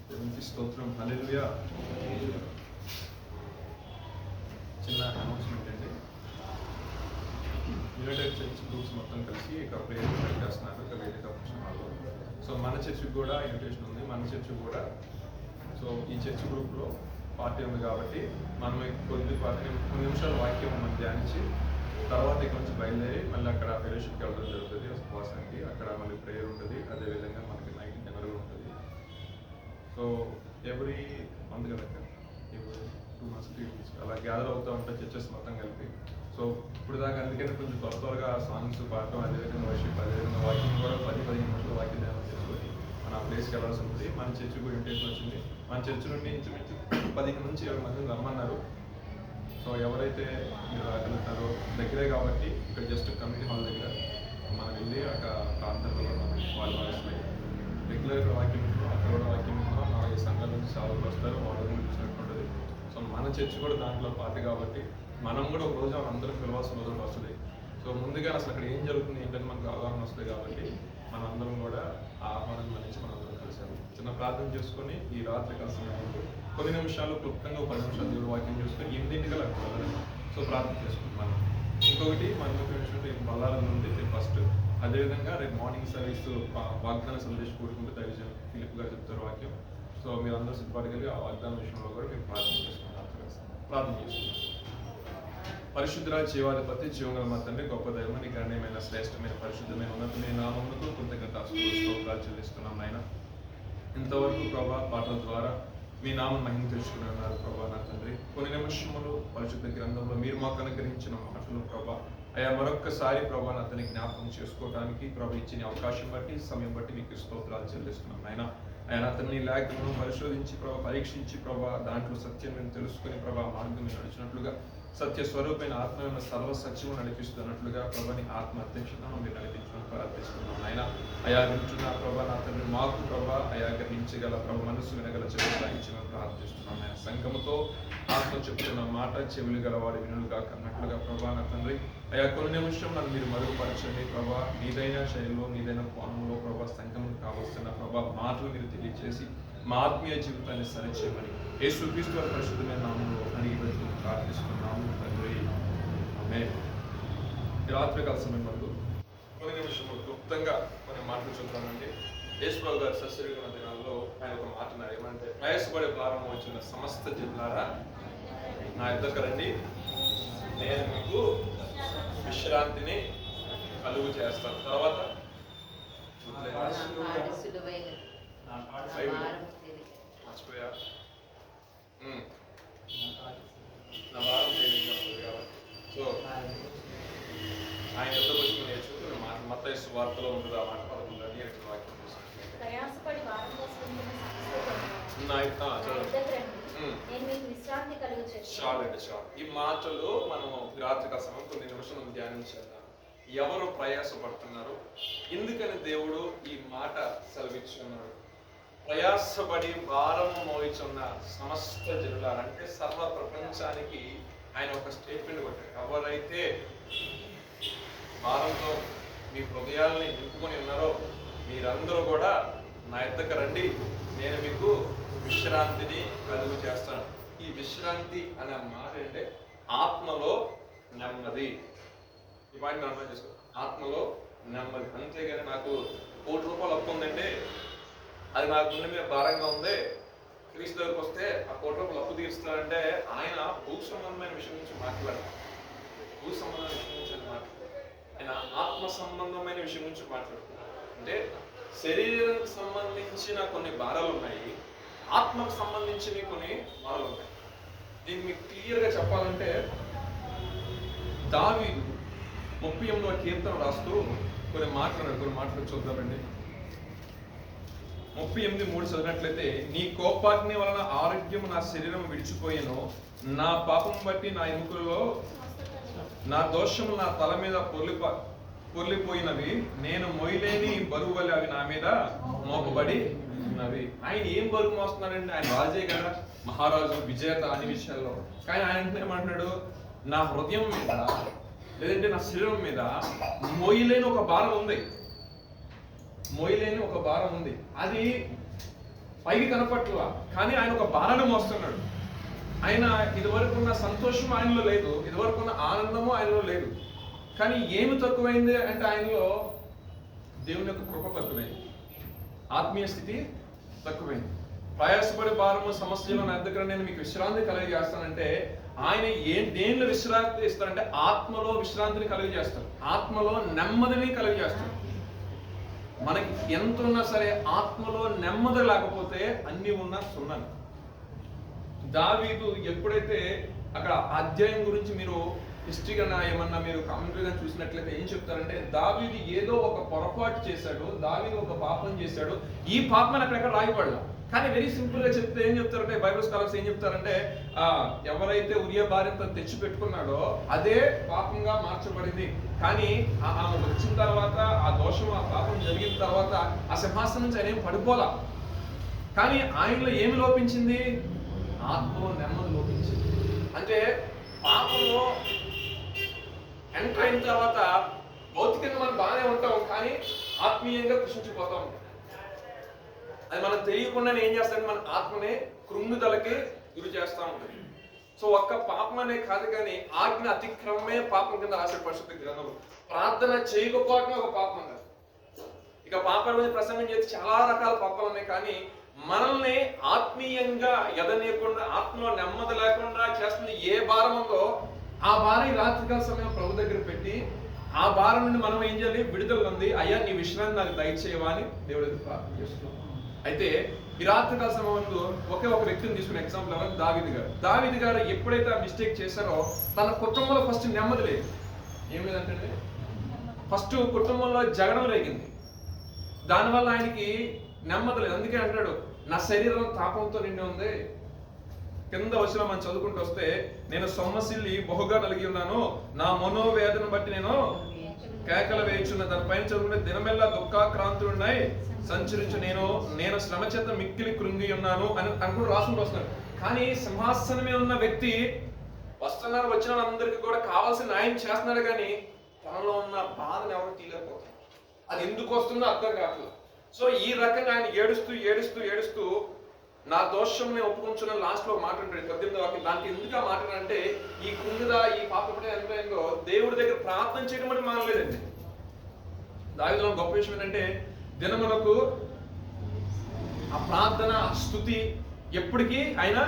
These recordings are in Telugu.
దేవునికి స్తోత్రం, హల్లెలూయా. చిన్న అనౌన్స్మెంట్ అండి. యునైటెడ్ చర్చ్ గ్రూప్స్ మొత్తం కలిసి ఇక్కడ ప్రేయర్ చేస్తున్నారు ఇక్కడ వేదిక ఫంక్షన్ హాల్లో. సో మన చర్చికి కూడా ఇన్విటేషన్ ఉంది, మన చర్చి కూడా. సో ఈ చర్చ్ గ్రూప్లో పార్టీ ఉంది కాబట్టి మనం కొన్ని నిమిషాలు వాక్యం మనం ధ్యానించి తర్వాత ఇక్కడ నుంచి బయలుదేరి మళ్ళీ అక్కడ ఫెలోషిప్కి వెళ్ళడం జరుగుతుంది ఉపవాసానికి. అక్కడ మళ్ళీ ప్రేయర్ ఉంటుంది, అదేవిధంగా మనకి నైట్ డిన్నర్ ఉంటుంది. సో ఎవ్రీ మంత్ కదా, ఎవ్రీ 2 months 3 weeks అలా గ్యాదర్ అవుతూ ఉంటాయి చర్చెస్ మొత్తం కలిపి. సో ఇప్పుడు దాకా అందుకని కొంచెం త్వరగా సాంగ్స్ పాడటం, అదేవిధంగా వర్షిప్, అదేవిధంగా వాకింగ్ కూడా 10-15 నిమిషాలు వాకింగ్ ధ్యానం చేసుకొని మన ప్లేస్కి వెళ్ళాల్సి ఉంటుంది. మన చర్చి కూడా ఇన్విటేషన్ వచ్చింది. మన చర్చి నుండి ఇంచుమించు 10 నుంచి 20 మందిని రమ్మన్నారు. సో ఎవరైతే మీరు రాగలుగుతారో దగ్గరే కాబట్టి ఇక్కడ జస్ట్ కమ్యూనిటీ హాల్ దగ్గర మనం వెళ్ళి అక్కడ ప్రాంతంలో మనం వాళ్ళ వాయిస్లో రెగ్యులర్ వాక్యం అక్కడ కూడా వాక్యం 4 సంఘాల నుంచి సాగులు వస్తారు, వాళ్ళ గురించి చూసినట్టు ఉంటుంది. సో మన చర్చి కూడా దాంట్లో పార్టీ కాబట్టి మనం కూడా ఒక రోజు అందరూ పిలవాల్సిన రోజు వస్తుంది. సో ముందుగా అసలు అక్కడ ఏం జరుగుతుంది ఏంటంటే మనకు అవగాహన వస్తుంది కాబట్టి మనందరం కూడా ఆ ఆహ్వానం మన్నించి మనందరం కలిసాము. చిన్న ప్రార్థన చేసుకొని ఈ రాత్రి కలిసిన కొన్ని నిమిషాలు క్లుప్తంగా 10 నిమిషాలు దేవుడు వాక్యం చేసుకొని 8 అక్కడ వెళ్ళాలి. సో ప్రార్థన చేసుకుంటున్నాను. ఇంకొకటి మన రేపు బల్లాల నుండి ఫస్ట్, అదేవిధంగా రేపు మార్నింగ్ సర్వీస్ వాగ్దాన సందేశం కూడుకుంటూ దైవజన్ ఫిలిప్ గారు చెప్తారు వాక్యం. సో మీరు అందరూ సిద్ధపడగలిగి ఆ వాగ్దాన విషయంలో కూడా మీరు ప్రార్థన చేసుకుంటారు. పరిశుద్ధ జీవాధిపతి జీవంగల మా తండ్రి, గొప్ప దైవమని గణనీయమైన శ్రేష్టమైన పరిశుద్ధమైన ఉన్నతమైన నామమునకు కృతజ్ఞతాస్తుతులు చెల్లిస్తున్నాం నాయన. ఇంతవరకు ప్రభా పాటల ద్వారా మీ నామం మహిమ తెలుసుకుని ఉన్నారు ప్రభా నా తండ్రి. కొన్ని నిమిషములు పరిశుద్ధ గ్రంథంలో మీరు మాకు అనుగ్రహించిన మాటలు ప్రభా అయా మరొక్కసారి ప్రభా అతని జ్ఞాపకం చేసుకోవడానికి ప్రభా ఇచ్చిన అవకాశం బట్టి సమయం బట్టి మీకు స్తోత్రాలు చెల్లిస్తున్నాం నాయన. ఆయన అతన్ని లేఖను పరిశోధించి ప్రభా పరీక్షించి ప్రభా దాంట్లో సత్యం మేము తెలుసుకుని ప్రభా మార్గం మీరు నడిచినట్లుగా సత్య స్వరూపమైన ఆత్మ సర్వ సత్యము నడిపిస్తున్నట్లుగా ప్రభాని ఆత్మ అధ్యక్షతను మీరు నడిపించడం ప్రార్థిస్తున్నాం ఆయన. అయా వింటున్న ప్రభా నా తండ్రి మాకు ప్రభా అయా గ్రహించగల ప్రభు మనస్సు వినగల చెవులు గ్రహించడం ప్రార్థిస్తున్నాం ఆయన. సంఘముతో ఆత్మ చెప్తున్న మాట చెవులు గల వారి వినులుగా కన్నట్లుగా ప్రభా నా తండ్రి అయా కొన్ని నిమిషం నన్ను మీరు మరుగుపరచండి ప్రభా. నీదైన శైలిలో నీదైన కోణంలో ప్రభా సంఘముకు కావలసిన ప్రభా మాటలు మీరు తెలియజేసి మా ఆత్మీయ జీవితాన్ని సరిచేయమని యేసుక్రీస్తు వారి పరిశుద్ధమైన నామములో అడిగి పెట్టుకుని ప్రార్థిస్తున్నాము తండ్రి, ఆమేన్. ఈ రాత్రికాల సమయం వరకు కొన్ని నిమిషములు క్లుప్తంగా కొన్ని మాటలు చెప్తానండి. యేసుప్రభు గారి సశరీరమైన దినాల్లో ఆయన ఒక మాట అన్నారు. ఏమంటే ప్రయాసపడే ప్రారంభం వచ్చిన సమస్త జనులారా నా యుద్ధకు రండి, నేను మీకు విశ్రాంతిని కలుగు చేస్తాను. తర్వాత మర్చిపోయా నా భారం సో ఆయన యుద్ధ వచ్చి నేర్చుకుంటే మత్తయి సువార్తలో ఉంటుంది ఆ మాట 11 వాక్యం చాలండి చాలు. ఈ మాటలు మనం రాత్రికాల సమయం కొన్ని నిమిషాలు ధ్యానించాలి. ఎవరు ప్రయాసపడుతున్నారు, ఎందుకని దేవుడు ఈ మాట సెలవిచ్చున్నాడు? ప్రయాసపడి భారము మోయిచున్న సమస్త జనులారంటే సర్వ ప్రపంచానికి ఆయన ఒక స్టేట్మెంట్ కొట్టాడు. ఎవరైతే భారంతో మీ హృదయాల్ని నింపుకొని ఉన్నారో మీరందరూ కూడా నా యొద్దకు రండి, నేను మీకు విశ్రాంతిని కలుగు చేస్తాను. ఈ విశ్రాంతి అనే మాట అంటే ఆత్మలో నెమ్మది. ఈ పాయింట్ అర్థం చేసుకో, ఆత్మలో నెమ్మది. అంతేగాని నాకు ₹1 అప్పు ఉందంటే అది నాకు గుండె మీద భారంగా ఉంది, క్రీస్తు దగ్గరకు వస్తే ఆ ₹1 అప్పు తీరుస్తారంటే ఆయన భూ సంబంధమైన విషయం నుంచి మాట్లాడారు. భూ సంబంధమైన విషయం నుంచి మాట్లాడారు. ఆయన ఆత్మ సంబంధమైన విషయం నుంచి మాట్లాడుతున్నారు. అంటే శరీరానికి సంబంధించిన కొన్ని భారాలు ఉన్నాయి, ఆత్మకు సంబంధించిన కొన్ని భారాలు ఉన్నాయి. దీన్ని మీకు క్లియర్గా చెప్పాలంటే దావీదు 38వ కీర్తన రాస్తూ కొన్ని మాటలు చూద్దామండి. 38:3 చదివినట్లయితే, నీ కోపాగ్ని వలన ఆరోగ్యం నా శరీరం విడిచిపోయేను, నా పాపం బట్టి నా ఎముకలలో నా దోషము నా తల మీద పొర్లిపోయినవి, నేను మొయ్యలేని బరువు వల్ల అవి నా మీద మోపబడి ఉన్నవి. ఆయన ఏం బరువు మోస్తున్నాడండి? ఆయన రాజే కదా, మహారాజు, విజేత అన్ని విషయాల్లో. కానీ ఆయన ఏమంటున్నాడు, నా హృదయం మీద లేదంటే నా శరీరం మీద మోయలేని ఒక భారం ఉంది. మోయలేని ఒక భారం ఉంది. అది పైకి కనపట్ల, కానీ ఆయన ఒక భారాన్ని మోస్తున్నాడు. ఆయన ఇదివరకు ఉన్న సంతోషం ఆయనలో లేదు, ఇదివరకు ఉన్న ఆనందము ఆయనలో లేదు. కానీ ఏమి తక్కువైంది అంటే ఆయనలో దేవుని యొక్క కృప తక్కువైంది, ఆత్మీయ స్థితి తక్కువైంది. ప్రయాసపడి భారము సమస్యలు నా దగ్గర నేను మీకు విశ్రాంతి కలిగజేస్తానంటే ఆయన దేనిలో విశ్రాంతి ఇస్తారంటే ఆత్మలో విశ్రాంతిని కలిగజేస్తారు, ఆత్మలో నెమ్మదిని కలిగజేస్తారు. మనకి ఎంత ఉన్నా సరే ఆత్మలో నెమ్మది లేకపోతే అన్ని ఉన్నా సున్నాను. దావీదు ఎప్పుడైతే అక్కడ అధ్యాయం గురించి మీరు హిస్టరీగా ఏమన్నా మీరు కామెంటరీగా చూసినట్లయితే ఏం చెప్తారంటే దావీదు ఏదో ఒక పొరపాటు చేశాడు, దావీదు ఒక పాపం చేశాడు. ఈ పాపం అక్కడెక్కడ రాయబడలా, కానీ వెరీ సింపుల్ గా చెప్తే ఏం చెప్తారంటే బైబిల్ స్కాలర్స్ ఏం చెప్తారంటే ఎవరైతే ఉరియా భార్యతో తెచ్చి పెట్టుకున్నాడో అదే పాపంగా మార్చబడింది. కానీ ఆమె వచ్చిన తర్వాత ఆ దోషం ఆ పాపం జరిగిన తర్వాత ఆ సింహాసనం నుంచి ఆయన ఏం పడిపోలా. కానీ ఆయనలో ఏమి లోపించింది? ఆత్మలో నెమ్మది లోపించింది. అంటే పాపంలో ఎంటర్ అయిన తర్వాత భౌతికంగా మనం బాగానే ఉంటాం, కానీ ఆత్మీయంగా కృషించిపోతాం. అది మనం తెలియకుండానే ఏం చేస్తాం, మన ఆత్మనే కృంగుదలకి గురి చేస్తూ ఉంటుంది. సో ఒక్క పాపం అనే కాదు, కానీ ఆజ్ఞ అతిక్రమమే పాపం కింద రాసే పరిస్థితి గ్రంథంలో. ప్రార్థన చేయకపోవటమే ఒక పాపం అన్నారు. ఇక పాపం గురించి ప్రసంగం చేస్తే చాలా రకాల పాపాలు ఉన్నాయి, కానీ మనల్ని ఆత్మీయంగా ఎదనీయకుండా ఆత్మలో నెమ్మది లేకుండా చేస్తుంది ఏ భారం ఉందో ఆ భారం రాత్రికాల సమయం ప్రభు దగ్గర పెట్టి ఆ భారం నుండి మనం ఏం చేయాలి? విడుదల ఉంది. అయ్యా నీ విశ్రాంతి నాకు దయచేయవా అని దేవుడి దగ్గర ప్రార్థన చేస్తున్నాం. అయితే ఈ రాత్రికాల సమయంలో ఒకే ఒక వ్యక్తిని తీసుకునే ఎగ్జాంపుల్ ఎవరు? దావీదు గారు ఎప్పుడైతే ఆ మిస్టేక్ చేశారో తన కుటుంబంలో ఫస్ట్ నెమ్మది లేదు. ఏం లేదంటే ఫస్ట్ కుటుంబంలో జగడం రేగింది, దానివల్ల ఆయనకి నెమ్మది లేదు. అందుకే అంటాడు నా శరీరం తాపంతో నిండి ఉంది. కింద వచ్చిన మనం చదువుకుంటూ వస్తే నేను సొమ్మసిల్లి బహుగా నలిగి ఉన్నాను, నా మనోవేదన బట్టి నేను కేకలు వేయుచున్న. దానిపైన చదువుకుంటే దినమెల్లా దుఃఖాక్రాంతుడున్నాయి సంచరించు, నేను శ్రమ చేత మిక్కిలి కృంగి ఉన్నాను అని అనుకుంటూ రాసుకుంటూ వస్తున్నాడు. కానీ సింహాసనమే ఉన్న వ్యక్తి వచ్చిన అందరికీ కూడా కావాల్సిన న్యాయం చేస్తున్నాడు, కానీ తనలో ఉన్న బాధను ఎవరు తీయలేకపోతారు. అది ఎందుకు వస్తుందో అర్థం కావట్లేదు. సో ఈ రకంగా ఆయన ఏడుస్తూ ఏడుస్తూ ఏడుస్తూ నా దోషం నేను ఒప్పుకుంటున్నాను లాస్ట్ లో మాట్లాడాడు 18వ వాక్యం. దానికి ఎందుకు ఆ మాట్లాడంటే ఈ కుంగుదా ఈ పాపం ఎంతో దేవుడి దగ్గర ప్రార్థన చేయడం అంటే మానలేదండి. దావీదులో గొప్ప విషయం ఏంటంటే దినమునకు ఆ ప్రార్థన స్తుతి ఎప్పటికీ ఆయన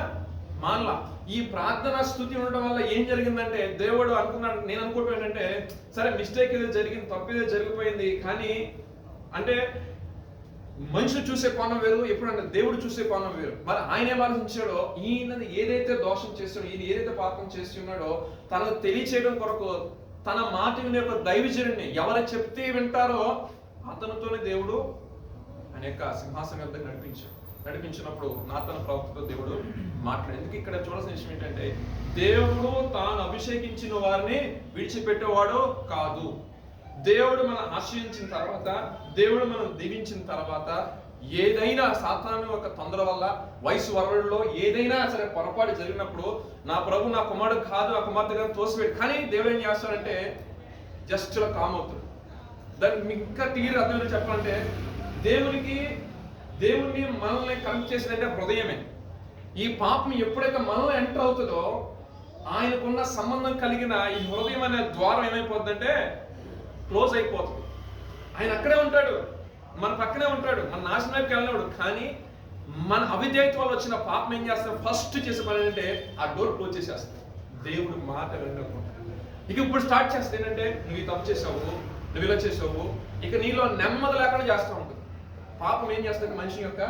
మానలా. ఈ ప్రార్థన స్తుతి ఉండడం వల్ల ఏం జరిగిందంటే దేవుడు అనుకున్నాడు, నేను అనుకోవటం ఏంటంటే సరే మిస్టేక్ ఏదో జరిగింది, తప్పు ఏదో జరిగిపోయింది, కానీ అంటే మనుషులు చూసే కోణం వేరు, ఎప్పుడంటే దేవుడు చూసే కోణం వేరు. మరి ఆయన ఏం ఆలోచించాడో ఈయన ఏదైతే దోషం చేస్తాడో ఈయన ఏదైతే పాపం చేసి ఉన్నాడో తనకు తెలియచేయడం కొరకు తన మాట వినే ఒక దైవజనుడిని ఎవరు చెప్తే వింటారో అతనితోనే దేవుడు ఆయన యొక్క సింహాసనం వద్దకు నడిపించినప్పుడు నాతన ప్రవక్తతో దేవుడు మాట్లాడేందుకు ఇక్కడ చూడాల్సిన విషయం ఏంటంటే దేవుడు తాను అభిషేకించిన వారిని విడిచిపెట్టేవాడు కాదు. దేవుడు మనం ఆశ్రయించిన తర్వాత, దేవుడు మనం దీవించిన తర్వాత ఏదైనా సాతాను ఒక తొందర వల్ల వయసు వరవడిలో ఏదైనా సరే పొరపాటు జరిగినప్పుడు నా ప్రభు నా కుమారుడు కాదు ఆ కుమార్తె గారిని తోసిపెట్టి, కానీ దేవుడు ఏం చేస్తాడంటే జస్ట్ కామ్ అవుతాడు. దాన్ని ఇంకా క్లియర్ అర్థం చెప్పాలంటే దేవుణ్ణి మనల్ని కనెక్ట్ చేసేదంటే హృదయమే. ఈ పాపం ఎప్పుడైతే మనల్ని ఎంటర్ అవుతుందో ఆయనకున్న సంబంధం కలిగిన ఈ హృదయం అనే ద్వారం ఏమైపోతుందంటే క్లోజ్ అయిపోతుంది. ఆయన అక్కడే ఉంటాడు, మన పక్కనే ఉంటాడు, మన నాశనం వైపుకి వెళ్ళినాడు. కానీ మన అవిధేయత వల్ల వచ్చిన పాపం ఏం చేస్తాం? ఫస్ట్ చేసే పని ఏంటంటే ఆ డోర్ క్లోజ్ చేసేస్తాం. దేవుడు మాట వినకుండా ఇక ఇప్పుడు స్టార్ట్ చేస్తే ఏంటంటే నువ్వు తప్పు చేసావు, నువ్వు ఇలా చేసావు, ఇక నీలో నెమ్మది లేకుండా చేస్తూ ఉంటుంది. పాపం ఏం చేస్తుంది? మనిషి యొక్క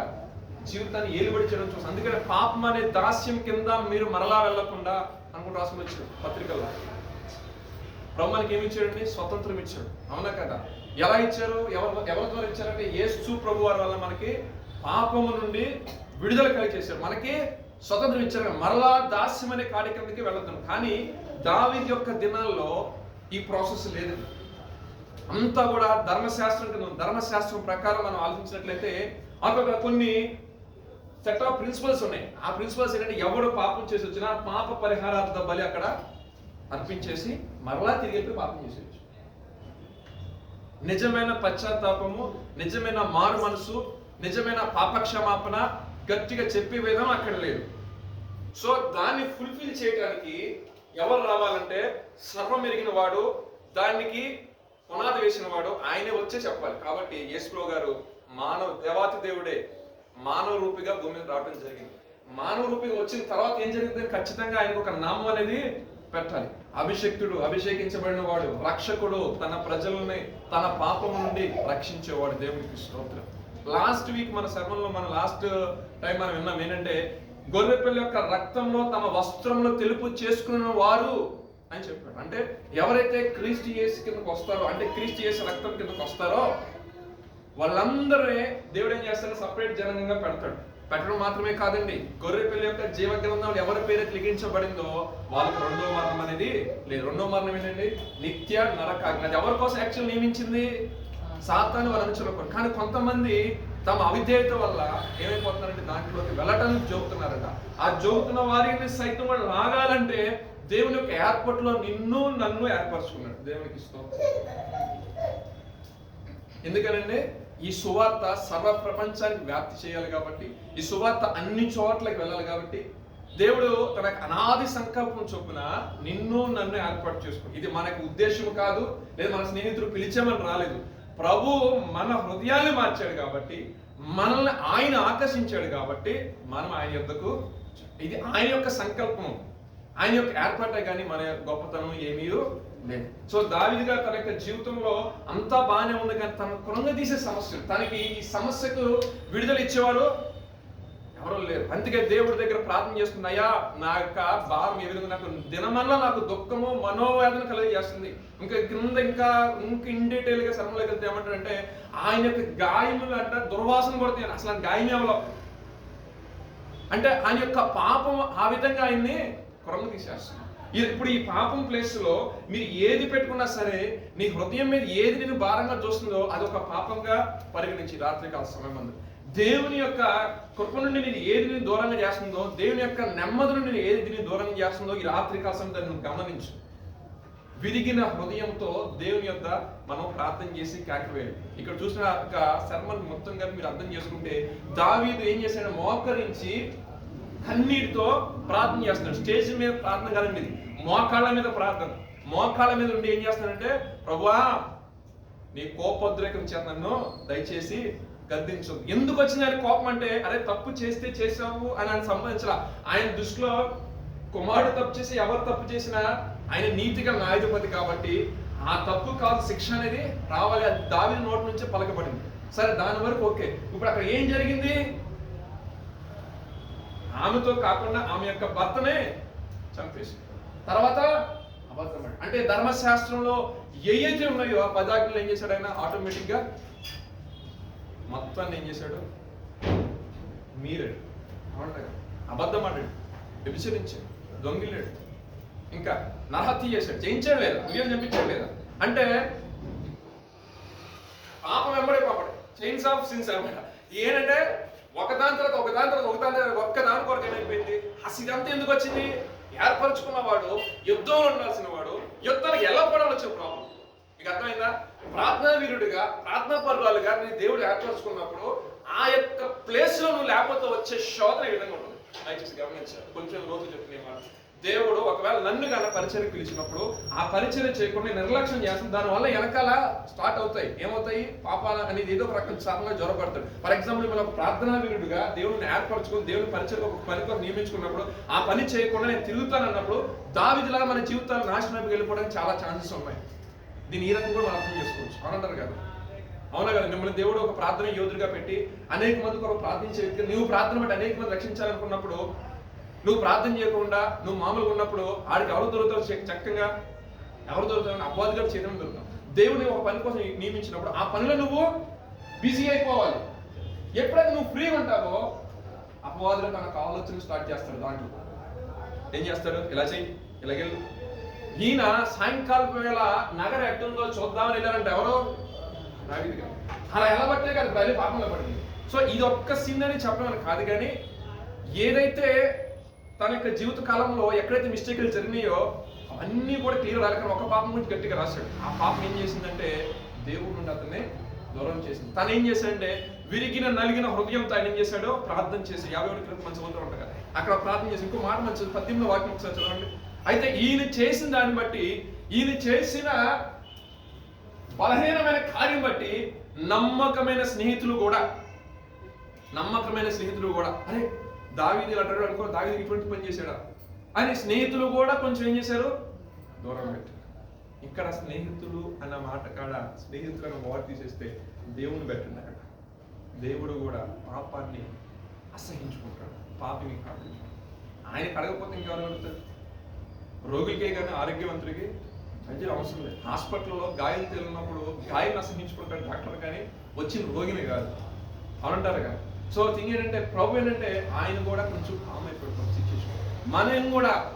జీవితాన్ని ఏలుబడి చేయడం చూస్తాం. అందుకని పాపం అనే దాస్యం కింద మీరు మరలా వెళ్లకుండా అనుకుంటూ రాసుకుని వచ్చాడు పత్రికల్లో. ప్రభు మనకి ఏమి ఇచ్చాడండి? స్వతంత్రం ఇచ్చాడు. అవునా కదా? ఎలా ఇచ్చారు? ఎవరి ద్వారా ఇచ్చారంటే యేసు ప్రభు వారి వల్ల మనకి పాపము నుండి విడుదల కలిగి చేశారు, మనకి స్వతంత్రం ఇచ్చారు. మరలా దాస్యం అనే కార్యక్రమానికి వెళ్ళొద్దాం. కానీ దావీదు యొక్క దినాల్లో ఈ ప్రాసెస్ లేదు. అంతా కూడా ధర్మశాస్త్రం కింద. ధర్మశాస్త్రం ప్రకారం మనం ఆలోచించినట్లయితే అక్కడ కొన్ని సెట్ ఆఫ్ ప్రిన్సిపల్స్ ఉన్నాయి. ఆ ప్రిన్సిపల్స్ ఏంటంటే ఎవడు పాపం చేసి వచ్చినా పాప పరిహారార్థ బలి అక్కడ అర్పించేసి మరలా తిరిగి పాపం చేసేయచ్చు. నిజమైన పశ్చాత్తాపము, నిజమైన మారు మనసు, నిజమైన పాపక్షమాపణ గట్టిగా చెప్పే విధానం అక్కడ లేదు. సో దాన్ని ఫుల్ఫిల్ చేయడానికి ఎవరు రావాలంటే సర్వం ఎరిగిన వాడు, దానికి పునాది వేసిన వాడు ఆయనే వచ్చే చెప్పాలి. కాబట్టి యేసు గారు దేవాతి దేవుడే మానవ రూపిగా భూమి మీద రావడం జరిగింది. మానవ రూపిగా వచ్చిన తర్వాత ఏం జరిగింది? ఖచ్చితంగా ఆయనకు ఒక నామం అనేది పెట్టాలి. అభిషక్తుడు, అభిషేకించబడిన వాడు, రక్షకుడు, తన ప్రజలని తన పాపం నుండి రక్షించేవాడు. దేవునికి స్తోత్రం. లాస్ట్ వీక్ మన సర్వంలో లాస్ట్ టైం మనం విన్నాం ఏంటంటే, గొర్రెపిల్ల యొక్క రక్తంలో తమ వస్త్రంలో తెలుపు చేసుకున్న వారు అని చెప్పాడు. అంటే ఎవరైతే క్రీస్తు యేసు కిందకు వస్తారో, అంటే క్రీస్తు యేసు రక్తం కిందకు వస్తారో వాళ్ళందరే దేవుడు ఏం చేస్తారో సపరేట్ జనంగా పెడతాడు. పెట్టడం మాత్రమే కాదండి, గొర్రెపిల్ల యొక్క జీవ గ్రంథంలో ఎవరి పేరు లిఖించబడిందో వాళ్ళకి రెండో మరణం అనేది లేదు. రెండో మరణం ఏంటండి? నిత్య నరకాగ్ని. అది ఎవరి కోసం యాక్చువల్ నియమించింది? సాతాను వాళ్ళ అనుచరుల. కానీ కొంతమంది తమ అవిధేయత వల్ల ఏమైపోతున్నారంటే దాంట్లోకి వెళ్ళటానికి జోగుతున్నారట. ఆ జోగుతున్న వారిని సైతం వాళ్ళు లాగాలంటే దేవుని యొక్క ఏర్పాటులో నిన్ను నన్ను ఏర్పరచుకున్నాడు. దేవునికి స్తోత్రం. ఎందుకనంటే ఈ సువార్త సర్వ ప్రపంచానికి వ్యాప్తి చేయాలి కాబట్టి, ఈ సువార్త అన్ని చోట్లకి వెళ్ళాలి కాబట్టి దేవుడు తన అనాది సంకల్పం చొప్పున నిన్ను నన్ను ఏర్పాటు చేసుకున్నాడు. ఇది మనకు ఉద్దేశం కాదు, లేదా మన స్నేహితుడు పిలిచామని రాలేదు. ప్రభు మన హృదయాన్ని మార్చాడు కాబట్టి, మనల్ని ఆయన ఆకర్షించాడు కాబట్టి మనం ఆయన యొద్దకు, ఇది ఆయన యొక్క సంకల్పం, ఆయన యొక్క ఏర్పాటే కానీ మన గొప్పతనం ఏమీ లేదు. సో దావీదు గారు తన యొక్క జీవితంలో అంతా బాగానే ఉంది, కానీ తన కృంగదీసే సమస్యలు, తనకి ఈ సమస్యకు విడుదల ఇచ్చేవారు ఎవరో లేరు. అందుకే దేవుడి దగ్గర ప్రార్థన చేస్తుంది, అయ్యా నా యొక్క భారం ఏ విధంగా నాకు దినమల్లా నాకు దుఃఖము మనోవేదన కలిగజేస్తుంది. ఇంకా ఇన్ డీటెయిల్ గా శర్మలోకి వెళ్తే ఏమంటారంటే ఆయన యొక్క గాయములు అంటే దుర్వాసన కొడుతున్నాయి. అసలు ఆయన గాయమే అవ్వలో, అంటే ఆయన యొక్క పాపం ఆ విధంగా ఆయన్ని కొరంగ తీసేస్తుంది. ఇప్పుడు ఈ పాపం ప్లేస్ లో మీరు ఏది పెట్టుకున్నా సరే, నీ హృదయం మీద ఏది నేను భారంగా చూస్తుందో అది ఒక పాపంగా పరిగణించి రాత్రికాల సమయం అందు దేవుని యొక్క కృప నుండి నేను ఏది దూరంగా చేస్తుందో, దేవుని యొక్క నెమ్మది నుండి నేను ఏది దీన్ని దూరంగా చేస్తుందో ఈ రాత్రికాల సమయం దాన్ని గమనించు. విరిగిన హృదయంతో దేవుని యొక్క మనం ప్రార్థన చేసి కేకవేయాలి. ఇక్కడ చూసిన శర్మలు మొత్తంగా మీరు అర్థం చేసుకుంటే దావీదు ఏం చేశాడు? మోకరించి కన్నీటితో ప్రార్థన చేస్తున్నాడు. స్టేజ్ మీద ప్రార్థన కాదండి, ఇది మోకాళ్ళ మీద ప్రార్థన. మోకాళ్ళ మీద ఉండి ఏం చేస్తానంటే, ప్రభువా నీ కోపోద్రేకం చేత నన్ను దయచేసి గద్దించు. ఎందుకు వచ్చింది ఆయన కోపం అంటే, అరే తప్పు చేస్తే చేసావు అని ఆయన సంబంధించాల. ఆయన దృష్టిలో కుమారుడు తప్పు చేసి ఎవరు తప్పు చేసినా ఆయన నీతిగా న్యాయాధిపతి కాబట్టి ఆ తప్పు కాదు శిక్ష అనేది రావాలి. అది దావీదు నోటి నుంచే పలకబడింది. సరే దాని వరకు ఓకే. ఇప్పుడు అక్కడ ఏం జరిగింది? ఆమెతో కాకుండా ఆమె యొక్క భర్తనే చంపేసి తర్వాత అబద్ధం. అంటే ధర్మశాస్త్రంలో ఏవైతే ఉన్నాయో ఆ పదార్థాలు ఏం చేశాడు ఆయన? ఆటోమేటిక్ గా మొత్తాన్ని ఏం చేశాడు? మీరాడు, అబద్ధం ఆడాడు, వ్యభిచరించాడు, దొంగిలాడు, ఇంకా నరహత్య చేశాడు. చేయించాడు లేదా? ఉయ్యం చంపించాడు లేదా? అంటే పాపం వెంబడే పాపడు, చైన్స్ ఆఫ్ సిన్స్ అనమాట. ఏంటంటే ఒకదాని తర్వాత ఒక్కదాని కొరకు ఏమైపోయింది? అసలు ఇదంతా ఎందుకు వచ్చింది? ఏర్పరచుకున్నవాడు, యుద్ధంలో ఉండాల్సిన వాడు యుద్ధానికి ఎలా పడాలో వచ్చే ప్రాబ్లం. మీకు అర్థమైందా? ప్రార్థనా వీరుడిగా, ప్రార్థనా పరురాలుగా నీ దేవుడు ఏర్పరచుకున్నప్పుడు ఆ యొక్క ప్లేస్ లో నువ్వు లేకపోతే వచ్చే శోధన ఈ విధంగా ఉంటుంది. దయచేసి గమనించారు. కొంచెం రోజు చెప్పిన దేవుడు ఒకవేళ నన్ను కన్నా పరిచయం పిలిచినప్పుడు ఆ పరిచయం చేయకుండా నిర్లక్ష్యం చేస్తుంది. దానివల్ల వెనకాల స్టార్ట్ అవుతాయి. ఏమవుతాయి? పాపాలు అనేది ఏదో ఒక రకం సాధనగా జ్వరపడతాడు. ఫర్ ఎగ్జాంపుల్ మనం ఒక ప్రార్థనా వీరుడుగా దేవుడిని ఏర్పరచుకుని దేవుని పరిచయం ఒక పనితో నియమించుకున్నప్పుడు ఆ పని చేయకుండా నేను తిరుగుతానన్నప్పుడు దావీదులాగా మన జీవితాలు నాశనం వెళ్ళిపోవడానికి చాలా ఛాన్సెస్ ఉన్నాయి. దీన్ని ఈ రకంగా మనం అర్థం చేసుకోవచ్చు. అవునంటారు కదా? అవునా కదా? మిమ్మల్ని దేవుడు ఒక ప్రార్థన యోధుడిగా పెట్టి అనేక మంది కొరకు ప్రార్థించే వ్యక్తి, నువ్వు ప్రార్థన బట్టి అనేక మంది రక్షించాలనుకున్నప్పుడు నువ్వు ప్రార్థన చేయకుండా నువ్వు మామూలుగా ఉన్నప్పుడు ఆడికి ఎవరు దొరుకుతావు? చక్కగా ఎవరు దొరుకుతావు? అపవాదిగా చేయడం దొరుకుతావు. దేవుని ఒక పని కోసం నియమించినప్పుడు ఆ పనిలో నువ్వు బిజీ అయిపోవాలి. ఎప్పుడైతే నువ్వు ఫ్రీ ఉంటావో అపవాదులు తనకు ఆలోచన స్టార్ట్ చేస్తాడు. దాంట్లో ఏం చేస్తాడు? ఇలా చెయ్యి, ఇలాగెళ్ళు. ఈయన సాయంకాలం వేళ నగర ఎట్టుందో చూద్దామని వెళ్ళారంటే ఎవరో దావీదు. అలా ఎలా పట్టే కాదు, బయలు పాపంలో పడింది. సో ఇది ఒక్క సీన్ అని చెప్పడం కాదు, కానీ ఏదైతే తన యొక్క జీవిత కాలంలో ఎక్కడైతే మిస్టేక్లు జరిగినాయో అవన్నీ కూడా క్లియర్ రాలేక ఒక పాపం గురించి గట్టిగా రాశాడు. ఆ పాపం ఏం చేసిందంటే దేవుడి నుండి అతన్ని దూరం చేసింది. తను ఏం చేశాడంటే విరిగిన నలిగిన హృదయంతో ఆయన ఏం చేశాడో ప్రార్థన చేసి 51 క్రితం మంచి చదువుతూ ఉంటాం కదా, అక్కడ ప్రార్థన చేసి ఇంకో మాట మంచి 18వ వాక్యం ఒకసారి చదవండి. అయితే ఈయన చేసిన దాన్ని బట్టి, ఈయన చేసిన బలహీనమైన కార్యం బట్టి నమ్మకమైన స్నేహితులు కూడా అరే దావీదు అంటాడు అనుకో, దావీదు ఇటువంటి పని చేశాడా అని స్నేహితులు కూడా కొంచెం ఏం చేశారు, దూరం పెట్టారు. ఇక్కడ స్నేహితులు అన్న మాట కాడ స్నేహితులు అన్న మాట తీసేస్తే దేవుని పెట్టండి. అక్కడ దేవుడు కూడా పాపాన్ని అసహించుకుంటాడు, పాపిని కాదు. ఆయన కడగకపోతే ఇంకెవరు అడుగుతారు? రోగికే కానీ ఆరోగ్యవంతుడికి వైద్యులు అవసరం లేదు. హాస్పిటల్లో గాయాలు తేలినప్పుడు గాయాలను అసహించుకుంటాడు డాక్టర్, కానీ వచ్చిన రోగిని కాదు, అవునంటారు కదా. సో థింగ్ ఏంటంటే ప్రభు ఏంటంటే ఆయన కూడా కొంచెం కామ్ అయిపోతుంది సిచ్యువేషన్.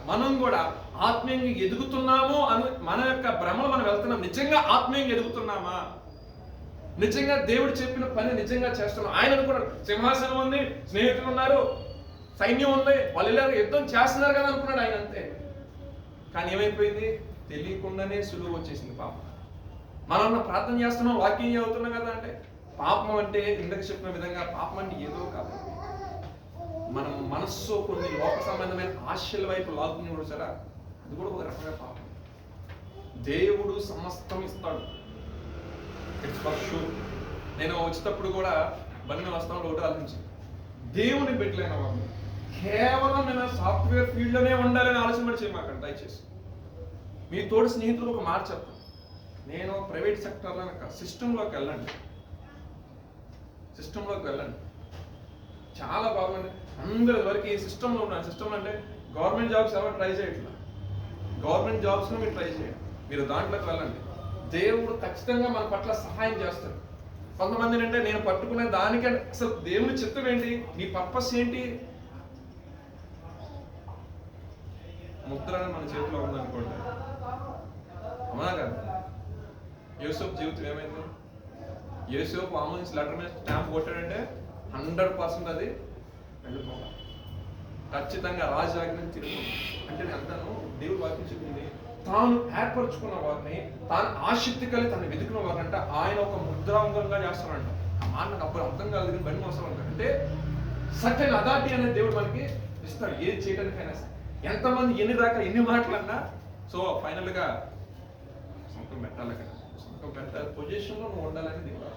మనం కూడా ఆత్మీయంగా ఎదుగుతున్నాము అని మన యొక్క భ్రమలు మనం వెళ్తున్నాం. నిజంగా ఆత్మీయంగా ఎదుగుతున్నామా? నిజంగా దేవుడు చెప్పిన పని నిజంగా చేస్తున్నాం? ఆయన అనుకున్నాడు సింహాసనం ఉంది, స్నేహితులు ఉన్నారు, సైన్యం ఉంది, వాళ్ళు ఇలా యుద్ధం చేస్తున్నారు కదా అనుకున్నాడు ఆయన, అంతే. కానీ ఏమైపోయింది? తెలియకుండానే సులువు వచ్చేసింది పాపం. మనం ప్రార్థన చేస్తున్నాం, వాక్యం చదువుతున్నాం కదా అంటే పాపం అంటే ఇందాక చెప్పిన విధంగా పాపం అంటే ఏదో కాదు. మనం మనస్సు కొన్ని లోక సంబంధమైన ఆశల వైపు లాగుకుని కూడా సరే, అది కూడా ఒక రకమైన పాపం. దేవుడు సమస్తం ఇస్తాడు, ఇట్స్ ఫర్ షూర్. నేను వచ్చేటప్పుడు కూడా బండి వస్తాను ఒకటి ఆలోచించి, దేవుని పెట్టలేన వాళ్ళు కేవలం నేను సాఫ్ట్వేర్ ఫీల్డ్లోనే ఉండాలని ఆలోచన పడి చేయమాకండి దయచేసి. మీ తోడు స్నేహితులు ఒక మాట చెప్తాను, నేను ప్రైవేట్ సెక్టర్లో సిస్టంలోకి వెళ్ళండి, చాలా బాగుంది. అందరి వరకు ఈ సిస్టంలో ఉన్నాను. సిస్టంలో అంటే గవర్నమెంట్ జాబ్స్ ఎవరు ట్రై చేయట్లా, గవర్నమెంట్ జాబ్స్లో మీరు ట్రై చేయండి, మీరు దాంట్లోకి వెళ్ళండి. దేవుడు ఖచ్చితంగా మన పట్ల సహాయం చేస్తాడు. కొంతమంది అంటే నేను పట్టుకునే దానికంటే అసలు దేవుని చిత్తం ఏంటి, నీ పర్పస్ ఏంటి? ముద్ర మన చేతిలో ఉందనుకోండి, అవునా కదా? యూసుఫ్ జీవితం ఏమైంది? యూసుఫ్ ఆమోన్స్ లెటర్ మీద స్టాంప్ కొట్టాడంటే 100% అది వెళ్ళిపోవాలి. ఖచ్చితంగా రాజాజ్ఞ తిరుగు అంటే అంటాను. దేవుడు వాక్యం చెప్పింది, తాను ఏర్పరచుకున్న వారిని, తాను ఆసక్తి కలిగి తను వెతుకున్న వారినంట ఆయన ఒక ముద్రాంగంగా చేస్తానంట. ఆ మాట నాకు అప్పుడు అర్థం కాలేదు, కానీ బండి మోసం అంటారు అంటే సర్టెన్ అథారిటీ అనేది దేవుడు మనకి ఇస్తాడు ఏది చేయడానికైనా. ఎంతమంది ఎన్ని మాటలన్నా సో ఫైనల్గా సొంతం పెట్టాలి కదా, సొంతం పెట్టాలి పొజిషన్లో నువ్వు ఉండాలని దేవుడు.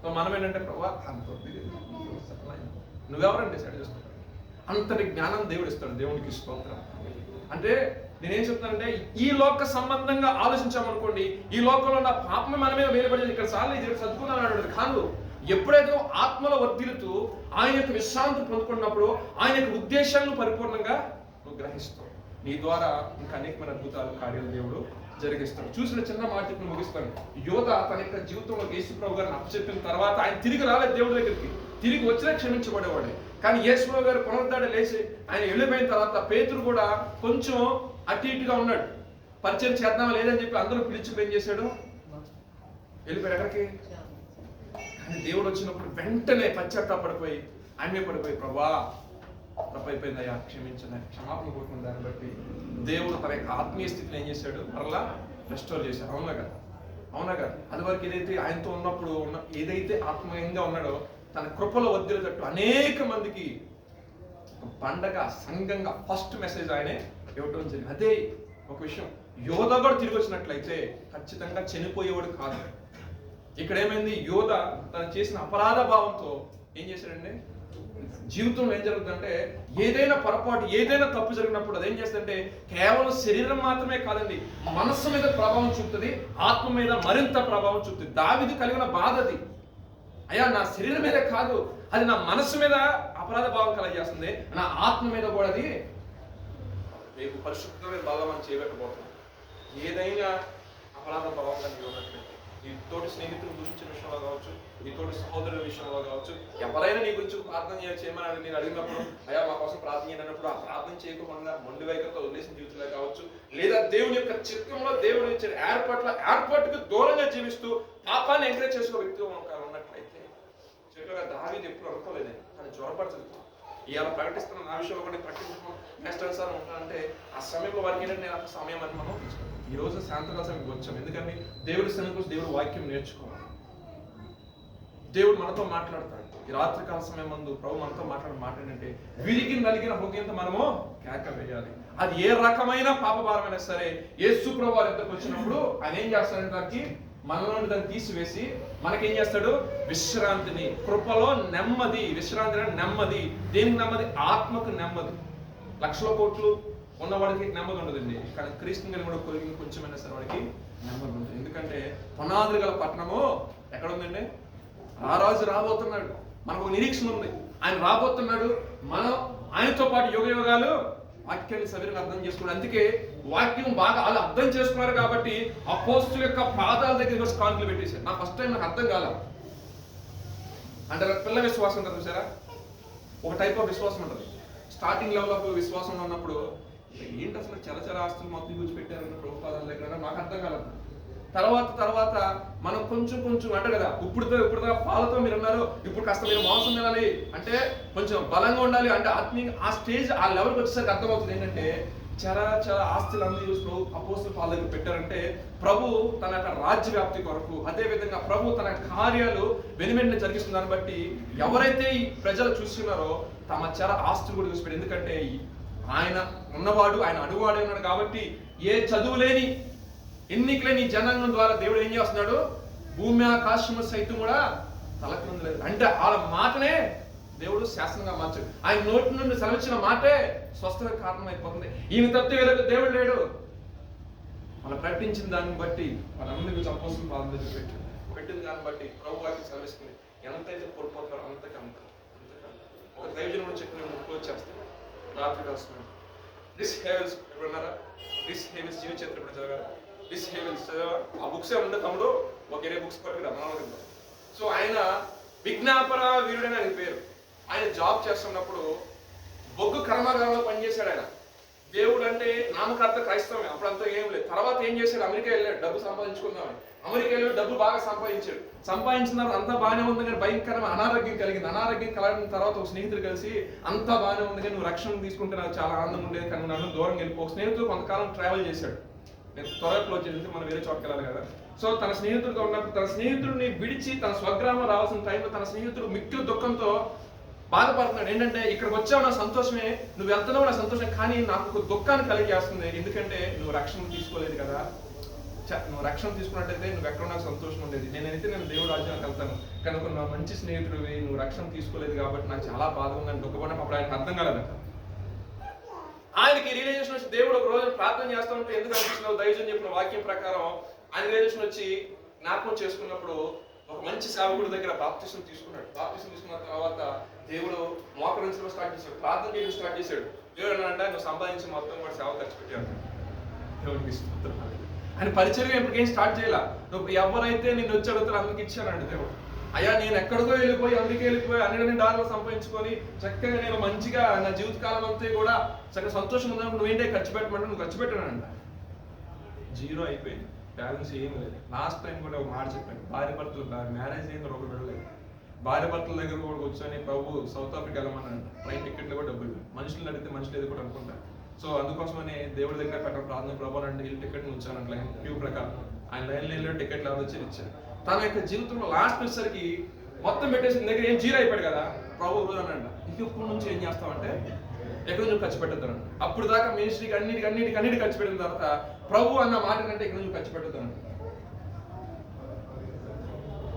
సో మనం ఏంటంటే ప్రభావ అంత నువ్వెవరని డిసైడ్ చేస్తావు, అంతటి జ్ఞానం దేవుడు ఇస్తాడు. దేవుడికి స్తోత్రం. అంటే నేనేం చెప్తానంటే ఈ లోక సంబంధంగా ఆలోచించామనుకోండి, ఈ లోకంలో ఉన్న పాపమే మన మీద వేయబడింది. ఇక్కడ సార్లు ఇది చదువుకున్నాను కాదు, ఎప్పుడైతే ఆత్మలో వర్ధిల్లుతూ ఆయన యొక్క విశ్రాంతి పొందుకున్నప్పుడు ఆయన యొక్క ఉద్దేశాలను పరిపూర్ణంగా నువ్వు గ్రహిస్తావు. నీ ద్వారా ఇంకా అనేకమైన అద్భుతాలు కార్యాలు దేవుడు జరిగిస్తాడు. చూసిన చిన్న మాట ముగిస్తాను. యోధ తన యొక్క జీవితంలో యేసుప్రభు గారిని అప్పచెప్పిన తర్వాత ఆయన తిరిగి రాలేదు దేవుడి దగ్గరికి, తిరిగి వచ్చినా క్షమించబడేవాడే. కానీ యేసుప్రభు గారు పునరుద్ధరణ లేచి ఆయన వెళ్ళిపోయిన తర్వాత పేతురు కూడా కొంచెం అటు ఇటుగా ఉన్నాడు. పరిచయం చేద్దామా లేదని చెప్పి అందరూ పిలిచి ఏం చేశాడు, వెళ్ళిపోయాడు ఎక్కడికి. కానీ దేవుడు వచ్చినప్పుడు వెంటనే పశ్చాత్తాపడిపోయి ఆయన పడిపోయి, ప్రభా తప్పైపోయిందయ్యా క్షమించండి, క్షమాపణ కోరుకున్న దాన్ని బట్టి దేవుడు తన యొక్క ఆత్మీయ స్థితిని ఏం చేశాడు, మరలా రెస్టోర్ చేశాడు. అవునా కదా? అది వరకు ఏదైతే ఆయనతో ఉన్నప్పుడు ఏదైతే ఆత్మీయంగా ఉన్నాడో తన కృపలో వర్ధిల్లేటట్టు అనేక మందికి పండగ సంఘంగా ఫస్ట్ మెసేజ్ ఆయనే ఇవ్వటం జరిగింది. అదే ఒక విషయం, యోధ కూడా తిరిగి వచ్చినట్లయితే ఖచ్చితంగా చనిపోయేవాడు కాదు. ఇక్కడ ఏమైంది, యోధ తను చేసిన అపరాధ భావంతో ఏం చేశాడంటే, జీవితంలో ఏం జరుగుతుందంటే ఏదైనా పొరపాటు ఏదైనా తప్పు జరిగినప్పుడు అదేం చేస్తుందంటే కేవలం శరీరం మాత్రమే కాదండి, మనస్సు మీద ప్రభావం చూపుతుంది, ఆత్మ మీద మరింత ప్రభావం చూపుతుంది. దావీదు కలిగిన బాధ అది. అయ్యా నా శరీరం మీద కాదు, అది నా మనస్సు మీద అపరాధ భావం కలగజేస్తుంది, నా ఆత్మ మీద కూడా అది రేపు పరిశుద్ధమైన బాధ మనం చేయలేకపోతున్నాం. ఏదైనా అపరాధ భావంగా ఉన్నట్లయితే నీ తోటి స్నేహితులు దూషించిన విషయంలో కావచ్చు, నీ తోటి సహోదరుల విషయంలో కావచ్చు, ఎవరైనా నీ గురించి ప్రార్థన చేయమని నేను అడిగినప్పుడు అయ్యా మా కోసం ప్రార్థన చేయనప్పుడు ఆ ప్రార్థన చేయకుండా మొండి వైఖరితో వదిలేసిన జీవితంలో కావచ్చు, లేదా దేవుని యొక్క చిత్తంలో దేవుడు ఇచ్చిన ఏర్పాటుకు దూరంగా జీవిస్తూ పాపాన్ని ఎంకరేజ్ చేసుకునే వ్యక్తిగా ఉన్నట్లయితే చెట్టుగా దావీదు ఎప్పుడు అనుకోలేదని తను జ్వరపడుతుంది. ఇవాళ ప్రకటిస్తున్న నా విషయంలో కూడా ప్రకటించడం నెక్స్ట్ సార్ ఉంటానంటే ఆ సమయంలో వారికి ఏంటంటే నేను ఆ సమయం అని మనం ఈ రోజు శాంతగా సమయంకి వచ్చాం. ఎందుకంటే దేవుడి సమయం దేవుడు వాక్యం నేర్చుకోవాలి. దేవుడు మనతో మాట్లాడతాడు. ఈ రాత్రికాల సమయం మందు ప్రభు మనతో మాట్లాడంటే విరిగి నలిగిన హృదయంతో మనము కేక వేయాలి. అది ఏ రకమైన పాపభారమైనా సరే యేసు ప్రభు వారి దగ్గరకు వచ్చినప్పుడు ఆయన ఏం చేస్తాడంటే దానికి మనలోని దాన్ని తీసివేసి మనకేం చేస్తాడు? విశ్రాంతిని, కృపలో నెమ్మది. విశ్రాంతి అంటే నెమ్మది. దేనికి నెమ్మది? ఆత్మకు నెమ్మది. లక్షల కోట్లు ఉన్నవాడికి నెమ్మది ఉండదండి, కానీ క్రీస్తుని కలిగి కూడా కొలిగి కొంచెమైనా సరే వాడికి నెమ్మది ఉంటుంది. ఎందుకంటే పునాదులు గల పట్టణము ఎక్కడ ఉందండి? ఆ రాజు రాబోతున్నాడు. మనకు ఒక నిరీక్షణ ఉంది, ఆయన రాబోతున్నాడు. మనం ఆయనతో పాటు యుగ యుగాలు వాక్యాన్ని సవిరంగా అర్థం చేసుకున్నాడు. అందుకే వాక్యం బాగా వాళ్ళు అర్థం చేసుకున్నారు కాబట్టి అపోస్తుల యొక్క పాదాల దగ్గరికి వచ్చి కానుకలు పెట్టేశారు. నా ఫస్ట్ టైం నాకు అర్థం కాల. అంటే పిల్ల విశ్వాసం ఉంటుంది చూసారా, ఒక టైప్ ఆఫ్ విశ్వాసం ఉంటుంది. స్టార్టింగ్ లెవెల్ ఆఫ్ విశ్వాసంలో ఉన్నప్పుడు ఏంటి అసలు చలచర ఆస్తులు మొత్తం కూర్చిపెట్టారన్న ప్రభు పాదాల దగ్గర నాకు అర్థం కాలేదు. తర్వాత మనం కొంచెం అంటే కదా, ఇప్పుడు పాలతో మీరు ఉన్నారు, ఇప్పుడు కాస్త మీరు మాంసం తినాలి అంటే కొంచెం బలంగా ఉండాలి అంటే ఆత్మీయ ఆ స్టేజ్ ఆ లెవెల్కి వచ్చేసరికి అర్థమవుతుంది ఏంటంటే చాలా ఆస్తులు అన్ని చూస్తూ అపోస్తుల పాల దగ్గర పెట్టారంటే ప్రభు తన యొక్క రాజ్య వ్యాప్తి కొరకు, అదే విధంగా ప్రభు తన కార్యాలు వెనువెంటనే జరిగిస్తున్న దాన్ని బట్టి ఎవరైతే ఈ ప్రజలు చూస్తున్నారో తమ చాలా ఆస్తులు కూడా చూసిపెట్టారు. ఎందుకంటే ఆయన ఉన్నవాడు, ఆయన అడుగువాడే ఉన్నాడు కాబట్టి ఏ చదువు లేని ఎన్నిక లేని జనాంగం ద్వారా దేవుడు ఏం చేస్తున్నాడు? భూమి ఆకాశము సైతం కూడా తలకిందులేదు. అంటే వాళ్ళ మాటనే దేవుడు శాసనంగా మార్చాడు. ఆయన నోటి నుండి సెలవిచ్చిన మాటే స్వస్థతకు కారణం అయిపోతుంది. ఈయన తప్పితే వేరే దేవుడు లేడు. మనం ప్రకటించిన దాన్ని బట్టి వాళ్ళందరికీ అపోస్తుల పాదాల దగ్గర పెట్టిన దాన్ని బట్టి ప్రభు వాక్యం సెలవిస్తుంది. ఎంతైతే కోల్పోతారో అంతకంత ఒక దైవజనుడు చెప్పిన క్లోజ్ చేస్తాడు. రాత్రి రాస్తున్నాడు దిస్ హేవెల్స్ ఎప్పుడున్నారా? దిస్ హేవెల్స్ జీవ చరిత్ర ఎప్పుడు చదవాలి? దిస్ హేవెల్స్ ఆ బుక్స్ ఏముంటే తమ్ముడు ఒక 20 బుక్స్ పట్టుకురా మనవాళ్ళు. సో ఆయన విజ్ఞాపన వీరుడని ఆయన పేరు. ఆయన జాబ్ చేస్తున్నప్పుడు బొగ్గు కర్మాగారంలో పనిచేశాడు. ఆయన దేవుడు అంటే నామకర్త క్రైస్తవమే, అప్పుడంతా ఏం లేదు. తర్వాత ఏం చేశాడు? అమెరికా వెళ్ళాడు డబ్బు సంపాదించుకుందామని. అమెరికా వెళ్ళి డబ్బు బాగా సంపాదించాడు. సంపాదించిన తర్వాత అంతా బాగానే ఉంది కానీ భయంకరమైన అనారోగ్యం కలిగింది. అనారోగ్యం కలిగిన తర్వాత ఒక స్నేహితుడు కలిసి అంతా బాగానే ఉంది కానీ నువ్వు రక్షణ తీసుకుంటే నాకు చాలా ఆనందం ఉండేది కానీ నన్ను దూరం వెళ్ళిపో. స్నేహితుడు కొంతకాలం ట్రావెల్ చేశాడు. నేను త్వరగా క్లోజ్ చేసి మనం వేరే చోటుకి వెళ్ళాలి కదా. సో తన స్నేహితుడితో ఉన్నప్పుడు తన స్నేహితుడిని విడిచి తన స్వగ్రామం రావాల్సిన టైంలో తన స్నేహితుడు మిక్కిలి దుఃఖంతో బాధపడుతున్నాడు. ఏంటంటే ఇక్కడికి వచ్చావు నా సంతోషమే, నువ్వు వెళ్తున్నావు నా సంతోషమే, కానీ నాకు ఒక దుఃఖాన్ని కలిగేస్తుంది. ఎందుకంటే నువ్వు రక్షణ తీసుకోలేదు కదా. నువ్వు రక్షణ తీసుకున్నట్టయితే నువ్వు ఎక్కడ నాకు సంతోషం ఉండేది. నేనైతే దేవుడు రాజ్యానికి వెళ్తాను, కనుక నా మంచి స్నేహితుడివి నువ్వు రక్షణ తీసుకోలేదు కాబట్టి నాకు చాలా బాధ ఉందని దుఃఖపడిన అప్పుడు ఆయనకు అర్థం కాలేదంట. ఆయనకి రియలైజేషన్ వచ్చి దేవుడు ఒక రోజు ప్రార్థన చేస్తూ ఉంటే ఎందుకు అనిపిస్తున్నావు? దైవజన్ చెప్పిన వాక్యం ప్రకారం ఆయన రియలైజేషన్ వచ్చి జ్ఞాపకం చేసుకున్నప్పుడు ఒక మంచి సేవకుడి దగ్గర బాప్తిసం తీసుకున్నాడు. బాప్తిసం తీసుకున్న తర్వాత దేవుడు మోకరించడం స్టార్ట్ చేశాడు, ప్రార్థన చేయడం స్టార్ట్ చేశాడు. దేవుడు అన్నాడంటే నువ్వు సంపాదించి మొత్తం కూడా సేవ ఖర్చు పెట్టాడు. దేవుడికి స్తోత్రం. ఆయన పరిచర్య ఎప్పటికేం స్టార్ట్ చేయాల. నువ్వు ఎవరైతే నిన్ను వచ్చి అడుగుతారో అందరికి ఇచ్చానండి దేవుడు. అయ్యా నేను ఎక్కడికో వెళ్ళిపోయి అమెరికా వెళ్ళిపోయి $100 డాలర్లు సంపాదించుకొని చక్కగా నేను మంచిగా నా జీవితకాలం అంతా కూడా చక్కగా సంతోషం ఉందన్నప్పుడు నువ్వేంటే ఖర్చు పెట్టమంటే నువ్వు ఖర్చు పెట్టానంట. జీరో అయిపోయింది, బ్యాలెన్స్ ఏం లేదు. లాస్ట్ టైం కూడా ఒక మాట చెప్పాను, భార్య భర్తలు మ్యారేజ్ అయిన ఒక వెళ్ళలేదు. భార్య భర్తల దగ్గర కూడా కూర్చొని ప్రభు సౌత్ ఆఫ్రికా వెళ్ళమన్నాడు. ట్రైన్ టికెట్లు కూడా డబ్బులు మనుషులు అడిగితే మనుషులు ఏదో కూడా అనుకుంటారు. సో అందుకోసమని దేవుడి దగ్గర పెట్టడం ప్రార్థన ప్రభు అంటే వెళ్ళి టికెట్ ఉంచాను లైన్ క్యూ ప్రకారం. ఆయన లైన్లో వెళ్ళి టికెట్లు ఎవరు వచ్చి ఇచ్చారు. తన యొక్క జీవితంలో లాస్ట్ వచ్చేసరికి మొత్తం పెట్టేసిన దగ్గర ఏం జీరో అయిపోయాడు కదా. ప్రభు రోజు అన్నాడు ఇప్పటి నుంచి ఏం చేస్తామంటే ఎక్కడ నుంచి ఖర్చు పెట్టద్దాను. అప్పుడు దాకా మినిస్ట్రీకి అన్నిటికి ఖర్చు పెట్టిన తర్వాత ప్రభు అన్న మాట అంటే ఎక్కడ నుంచి ఖర్చు పెట్టద్దాను.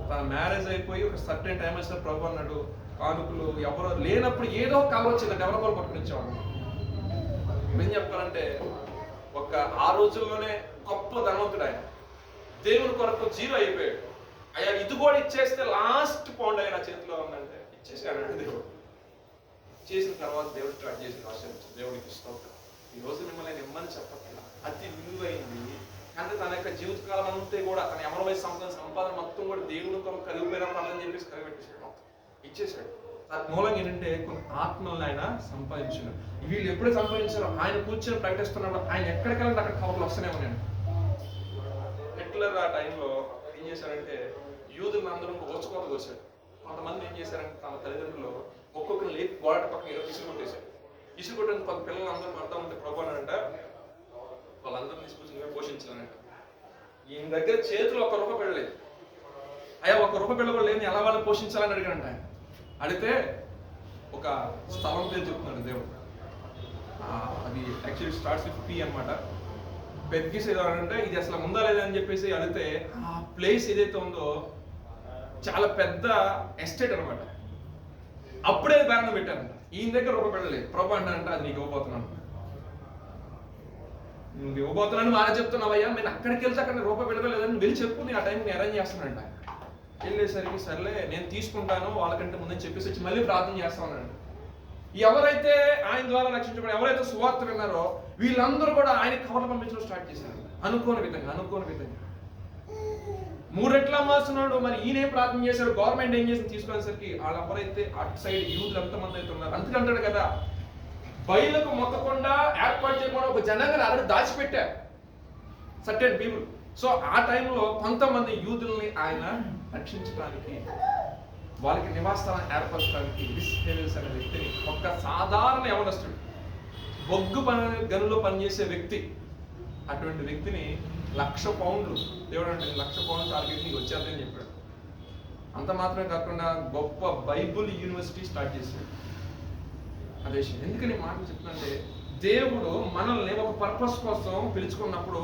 తన మ్యారేజ్ అయిపోయి ఒక సర్టెన్ టైం వచ్చిన ప్రభు అన్నాడు కానుకలు ఎవరో లేనప్పుడు ఏదో కవర్ వచ్చింది డెవలపర్ పట్టుకుని ఇచ్చేవాడు. ఏం చెప్పాలంటే ఒక ఆ రోజుల్లోనే గొప్ప ధనవంతుడు ఆయన. దేవుని కొరకు జీరో అయిపోయాడు. అయ్యా ఇది కూడా ఇచ్చేస్తే లాస్ట్ పౌండ్ అయినా చేతిలో ఉందంటే ఇచ్చేసాడు దేవుడు. చేసిన తర్వాత దేవుడు స్టార్ట్ చేసిన ఆశించు దేవుడికి స్తోత్రం. ఈ రోజు మిమ్మల్ని నిమ్మని చెప్పట్లా, అతి విలువైంది. అంటే తన యొక్క జీవితకాలం అంతా కూడా తన అమర వయసు సంపాదన మొత్తం కూడా దేవుని కొరకు కలిగిపోయిన పనులని చెప్పేసి కలిపెట్టేసాడు, మొత్తం ఇచ్చేసాడు. దాని మూలంగా ఏంటంటే కొన్ని ఆత్మలను ఆయన సంపాదించాడు. వీళ్ళు ఎప్పుడు సంపాదించారో ఆయన కూర్చొని ప్రకటిస్తున్నప్పుడు ఆయన ఎక్కడికెళ్ళంటే అక్కడ కవర్లు వస్తూనే ఉన్నాడు. హిట్లర్ ఆ టైంలో ఏం చేశారంటే యూదులను అందరూ ఓచుకోత కోసాడు. కొంతమంది ఏం చేశారంటే తమ తల్లిదండ్రులు ఒక్కొక్కరిని లేపి గోడ పక్కన ఇసురు కొట్టేశాడు. ఇసురు కొట్టిన కొంత పిల్లలు అందరూ పడతా ఉంటే ప్రభు అంట వాళ్ళందరూ తీసుకొచ్చి పోషించాలంట. ఈయన దగ్గర చేతులు ఒక్క రూపాయి పెళ్ళలేదు. అయ్యా ఒక్క రూపాయి పిల్ల కూడా లేని ఎలా వాళ్ళని పోషించాలని అడిగాడంట ఆయన. అడిగితే ఒక స్థలం పేరు చెప్తున్నాడు దేవుడు. అది యాక్చువల్లీ స్టార్ట్స్ విత్ పి అనమాట. పెద్దగీసి ఏదంటే ఇది అసలు ఉందా లేదా అని చెప్పేసి అడిగితే ఆ ప్లేస్ ఏదైతే ఉందో చాలా పెద్ద ఎస్టేట్ అనమాట. అప్పుడే బ్యానర్ పెట్టారంట. ఈయన దగ్గర రూపాయి పెట్టలేదు. ప్రభు అంటారంట అది నీకు ఇవ్వబోతున్నాను, నువ్వు ఇవ్వబోతున్నాను బాగా చెప్తున్నావయ్యా, నేను అక్కడికి వెళ్తే అక్కడ రూపాయి పెడతలేదని వెళ్ళి చెప్పు, నేను ఆ టైం నేను అరేంజ్ చేస్తానంట. వెళ్ళేసరికి సర్లే నేను తీసుకుంటాను వాళ్ళకంటే ముందని చెప్పేసి వచ్చి మళ్ళీ ప్రార్థన చేస్తామన్నాడు. ఎవరైతే ఆయన ద్వారా రక్షించబడి ఎవరైతే సువార్త విన్నారో వీళ్ళందరూ కూడా ఆయన కవర్లు పంపించడం స్టార్ట్ చేశారు. అనుకోని విధంగా 3 రెట్ల మాస్తున్నాడు. మరి ఈయనే ప్రార్థన చేశారు. గవర్నమెంట్ ఏం చేసి తీసుకునేసరికి వాళ్ళు ఎవరైతే అటు సైడ్ యూత్లు ఎంతమంది అయితే ఉన్నారు అందుకంటాడు కదా, బయలుకు మొక్కకుండా ఏర్పాటు చేయకుండా ఒక జనాంగాన్ని ఆల్రెడీ దాచిపెట్టారు సర్టెన్ పీపుల్. సో ఆ టైంలో కొంతమంది యూదుల్ని ఆయన రక్షించడానికి వాళ్ళకి నివాసాలను ఏర్పరచడానికి రిస్హేవిల్స్ అనే వ్యక్తిని, ఒక సాధారణ యవనస్తుడు బొగ్గు గనులో పనిచేసే వ్యక్తి, అటువంటి వ్యక్తిని 1,00,000 పౌండ్లు దేవుడు అంటే 1,00,000 పౌండ్లు టార్గెట్ నీకు వచ్చేదని చెప్పాడు. అంత మాత్రమే కాకుండా గొప్ప బైబుల్ యూనివర్సిటీ స్టార్ట్ చేశాడు. అదే ఎందుకని మాటలు చెప్తుందంటే దేవుడు మనల్ని ఒక పర్పస్ కోసం పిలుచుకున్నప్పుడు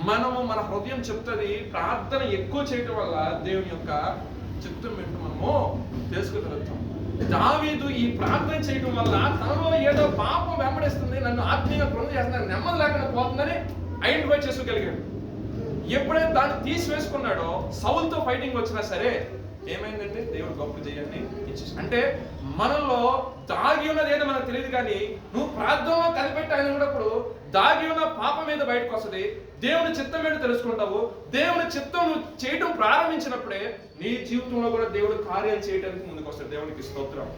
మనము మన హృదయం చెప్తుంది ప్రార్థన ఎక్కువ చేయటం వల్ల దేవుని యొక్క చిత్తం ఏంటో మనము తెలుసుకోగలుగుతాం. దావీదు ఈ ప్రార్థన చేయటం వల్ల తనలో ఏదో పాపం వెంబడిస్తుంది, నన్ను ఆత్మీయంగా కృంగ చేస్తుంది, నెమ్మది లేకుండా పోతుందని ఐడెంటిఫై చేసుకోగలిగాడు. ఎప్పుడైతే దాన్ని తీసివేసుకున్నాడో సౌలుతో ఫైటింగ్ వచ్చినా సరే ఏమైందంటే దేవుడు గొప్ప చేయండి ఇచ్చేసి. అంటే మనలో దాగి ఉన్నది ఏదో మనకు తెలియదు, కానీ నువ్వు ప్రార్థనలో కనిపెట్టి ఆయన ఉన్నప్పుడు దాగి ఉన్న పాపం మీద బయటకు వస్తుంది. దేవుని చిత్తం ఏంటో తెలుసుకుంటావు. దేవుని చిత్తం నువ్వు చేయటం ప్రారంభించినప్పుడే నీ జీవితంలో కూడా దేవుడు కార్యాలు చేయడానికి ముందుకు వస్తాడు. దేవునికి స్తోత్రం.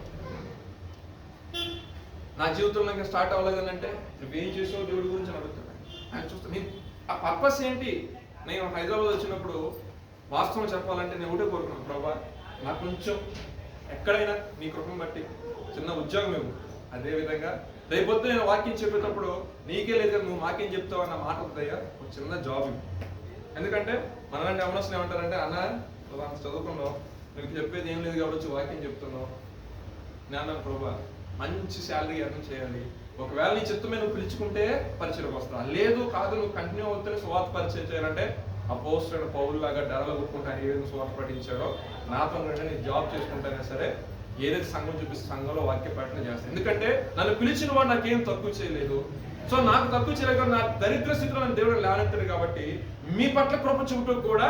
నా జీవితంలో ఇంకా స్టార్ట్ అవ్వలేదు అంటే నువ్వేం చేసావు దేవుడి గురించి అడుగుతాడు ఆయన. చూస్తాను ఆ పర్పస్ ఏంటి. నేను హైదరాబాద్ వచ్చినప్పుడు వాస్తవం చెప్పాలంటే నేను ఒకటే కోరుకున్నాను, ప్రభా నాకు కొంచెం ఎక్కడైనా నీ కృపను బట్టి చిన్న ఉద్యోగం ఇవ్వు. అదేవిధంగా రేపొద్దు నేను వాక్యం చెప్పేటప్పుడు నీకే లేదు కదా నువ్వు వాక్యం చెప్తావు అన్న మాట ఉందయ్యా, ఒక చిన్న జాబ్ ఇవ్వు. ఎందుకంటే మనలాంటి అవనర్స్ని ఏమంటారంటే అన్న నువ్వు అంత చదువుకున్నావు, నీకు చెప్పేది ఏం లేదు కాబట్టి వాక్యం చెప్తున్నావు. నేను ప్రభా మంచి శాలరీ ఎర్న్ చేయాలి, ఒకవేళ నీ చిత్తమే నువ్వు పిలుచుకుంటే పరిచయకు వస్తా, లేదు కాదు నువ్వు కంటిన్యూ అవుతూనే సువార్త పరిచయం చేయాలంటే అపోస్తలుడైన పౌలులాగా డరలు కొట్టుకుంటూ ఆయన ఏదైనా సువార్త పఠించాడో నాతో నేను జాబ్ చేసుకుంటానే సరే ఏదైతే సంఘం చూపిస్తే సంఘంలో వాక్య ప్రకటన చేస్తాను. ఎందుకంటే నన్ను పిలిచిన వాడు నాకేం తక్కువ చేయలేదు. సో నాకు తక్కువ చేయలేదు, నా దరిద్ర స్థితిలో నన్ను దేవుడు లేవనెత్తాడు కాబట్టి మీ పట్ల కృప చూపుటూ కూడా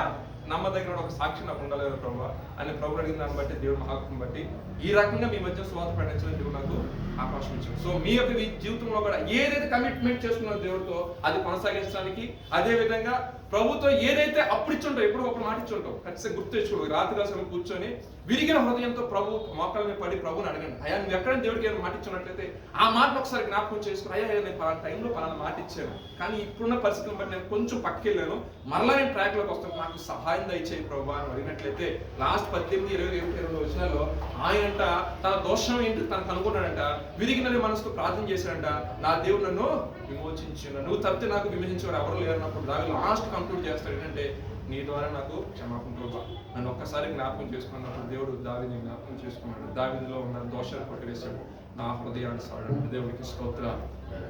నమ్మదగిన ఒక సాక్షి నాకు ఉండలేదు ప్రభు అని ప్రభు అడిగిన దాన్ని బట్టి దేవుడు మహాత్మను బట్టి ఈ రకంగా మీ మధ్య సువార్త ప్రకటించడం దేవుడు నాకు అవకాశం ఇచ్చాడు. సో మీ యొక్క జీవితంలో కూడా ఏదైతే కమిట్మెంట్ చేసుకున్నారో దేవుడితో అది కొనసాగించడానికి, అదే విధంగా ప్రభుతో ఏదైతే అప్పుడు ఇచ్చుంటావు ఎప్పుడు ఒక మాట ఇచ్చుంటావు ఖచ్చితంగా గుర్తు తెచ్చుకోడు. రాత్రి రాత్రి కూర్చొని విరిగిన హృదయంతో ప్రభు మోకాళ్ళ మీద పడి ప్రభుని అడగండి, అయ్యా నువ్వు ఎక్కడైనా దేవుడికి ఏమైనా మాట ఇచ్చినట్లయితే ఆ మాట ఒకసారి జ్ఞాపకం చేసుకుని, అయ్యా నేను పలానా టైంలో పలానా మాట ఇచ్చాను, కానీ ఇప్పుడున్న పరిస్థితులను బట్టి నేను కొంచెం పక్కకెళ్ళాను, మళ్ళీ నేను ట్రాక్లోకి వస్తాను, నాకు సహాయం దయచేయి ప్రభు అని అడిగినట్లయితే లాస్ట్ 18, 20, 22 వచనాల్లో ఆయనంట తన దోషం ఏంటి తనకు అనుకున్నాడంట, విరిగినది మనసుకు ప్రార్థన చేశాడంట, నా దేవుడు నన్ను విమోచించాడు, నువ్వు తప్పితే నాకు విమోచించేవారు ఎవరు లేరన్నప్పుడు దాని లాస్ట్ కంక్లూడ్ చేస్తాడు ఏంటంటే నీ ద్వారా నాకు క్షమాపణ ప్రభు నన్ను ఒక్కసారి జ్ఞాపకం చేసుకున్నప్పుడు దేవుడు దావీదుని జ్ఞాపకం చేసుకున్నాడు, దావీదులో ఉన్న దోషాలు కొట్టివేశాడు, నా హృదయాన్ని సాడాడు. దేవుడికి స్తోత్ర.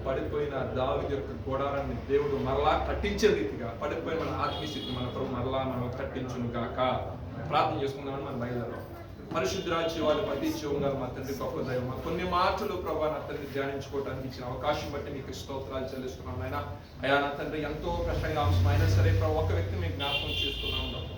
పడిపోయిన దావీదు యొక్క గోడారాన్ని దేవుడు మరలా కట్టించే రీతిగా పడిపోయిన మన ఆత్మీయ స్థితి మన ప్రభు మరలా మనం కట్టించును గాక. ప్రార్థన చేసుకుందామని మనం బయలుదేరాం. పరిశుద్ధరాజ్య వాళ్ళు పట్టించుగా మా తండ్రి గొప్ప దైవం, కొన్ని మాటలు ప్రభా నా తండ్రి ధ్యానించుకోవడానికి ఇచ్చిన అవకాశం బట్టి మీకు స్తోత్రాలు చెల్లిస్తున్నాం ఆయన. అయా నా తండ్రి ఎంతో కష్టంగా అంశం అయినా సరే ప్రభు ఒక వ్యక్తి మీకు జ్ఞాపకం చేస్తున్నాం ప్రభు.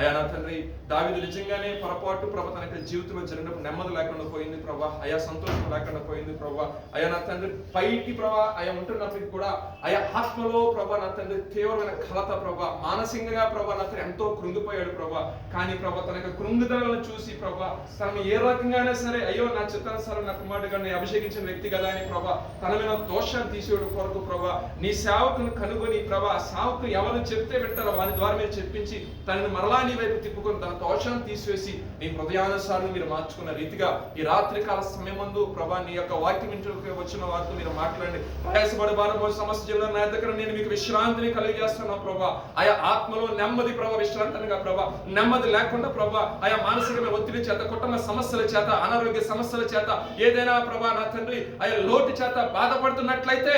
అయా నా తండ్రి దావీదు నిజంగానే పొరపాటు ప్రభు తన జీవితంలో జరిగినప్పుడు నెమ్మది లేకుండా పోయింది ప్రభా, అయా సంతోషం లేకుండా పోయింది ప్రభా, అయా నా తండ్రి పైకి ప్రభా అయా ఉంటున్నప్పటికీ కూడా అయా ఆత్మలో ప్రభా నా తండ్రి తీవ్రమైన కలత ప్రభా, మానసికంగా ప్రభా నా తండ్రి ఎంతో కృంగిపోయాడు ప్రభా. కానీ ప్రభా తన యొక్క కృంగుదలను చూసి ప్రభా తనను ఏ రకంగానే సరే అయ్యో నా చిత్తానుసారం నా కుమారుడిగా నేను అభిషేకించిన వ్యక్తి కదా అని ప్రభా తన మీద దోషాన్ని తీసేయడం కొరకు ప్రభా నీ సేవకును కనుగొని ప్రభా ఆ సేవకు ఎవరు చెప్తే వింటారో వారి ద్వారా మీరు చెప్పించి తనని మరలా నీ వైపు తిప్పుకొని తన దోషాన్ని తీసివేసి నీ హృదయానుసారం మీరు మార్చుకున్న రీతిగా ఈ రాత్రికాల సమయమందు ప్రభా నీ యొక్క వాక్యం ఇంట్లోకి వచ్చిన వారితో మీరు మాట్లాడండి. ప్రయాసపడి భారమో సమస్య జీవన నా దగ్గర నేను మీకు విశ్రాంతిని కలిగజేస్తున్నాను ప్రభా. ఆయా ఆత్మలో నెమ్మది ప్రభా, విశ్రాంతిగా ప్రభా, నెమ్మది లేకుండా ప్రభా ఆయా మానసికమైన ఒత్తిడి చేత, కుటుంబ సమస్యల చేత, అనారోగ్య సమస్యల చేత, ఏదైనా ప్రభా నా తండ్రి ఆయా లోటు చేత బాధపడుతున్నట్లయితే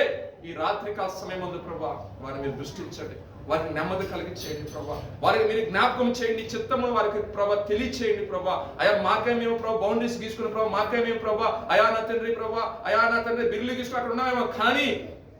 ఈ రాత్రికాల సమయం ముందు ప్రభా వారిని మీరు దృష్టించండి, వారికి నెమ్మది కలిగించేయండి ప్రభా, వారికి మీరు జ్ఞాపకం చేయండి, చిత్తమును వారికి ప్రభా తెలియచేయండి ప్రభా. అయా మాకే మేము ప్రభా బౌండరీస్ గీసుకుని ప్రభా, మాకే మేము ప్రభా అయా నా తండ్రి ప్రభా, అయా నా తండ్రి బిల్లు గీసుకుని అక్కడ ఉన్నామేమో, కానీ